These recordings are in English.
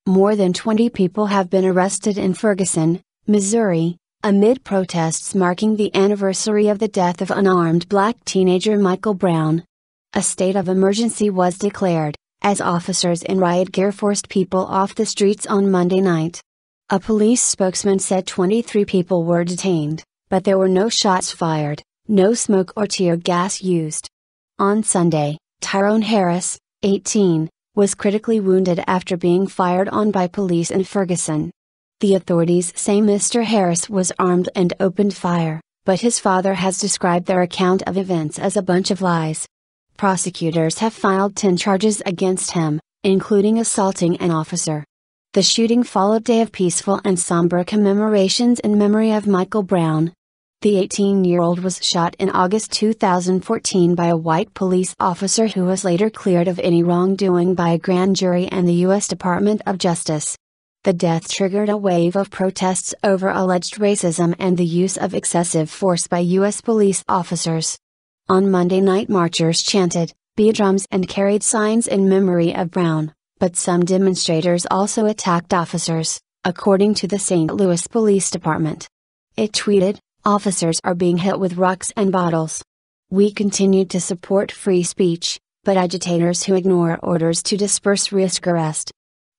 More than 20 people have been arrested in Ferguson, Missouri, amid protests marking the anniversary of the death of unarmed black teenager Michael Brown. A state of emergency was declared, as officers in riot gear forced people off the streets on Monday night. A police spokesman said 23 people were detained, but there were no shots fired, no smoke or tear gas used. On Sunday, Tyrone Harris, 18, was critically wounded after being fired on by police in Ferguson. The authorities say Mr. Harris was armed and opened fire, but his father has described their account of events as a bunch of lies. Prosecutors have filed 10 charges against him, including assaulting an officer. The shooting followed a day of peaceful and somber commemorations in memory of Michael Brown. The 18-year-old was shot in August 2014 by a white police officer who was later cleared of any wrongdoing by a grand jury and the U.S. Department of Justice. The death triggered a wave of protests over alleged racism and the use of excessive force by U.S. police officers. On Monday night, marchers chanted, beat drums and carried signs in memory of Brown, but some demonstrators also attacked officers, according to the St. Louis Police Department. It tweeted, "Officers are being hit with rocks and bottles. We continue to support free speech, but agitators who ignore orders to disperse risk arrest."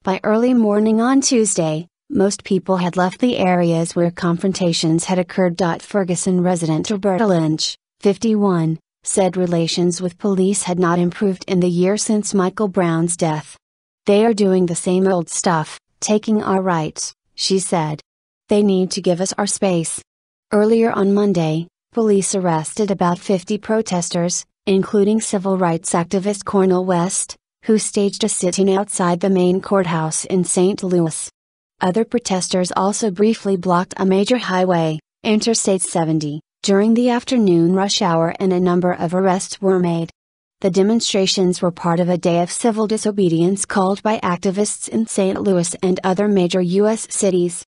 By early morning on Tuesday, most people had left the areas where confrontations had occurred. Ferguson resident Roberta Lynch, 51, said relations with police had not improved in the year since Michael Brown's death. "They are doing the same old stuff, taking our rights," she said. "They need to give us our space." Earlier on Monday, police arrested about 50 protesters, including civil rights activist Cornel West, who staged a sit-in outside the main courthouse in St. Louis. Other protesters also briefly blocked a major highway, Interstate 70, during the afternoon rush hour, and a number of arrests were made. The demonstrations were part of a day of civil disobedience called by activists in St. Louis and other major U.S. cities.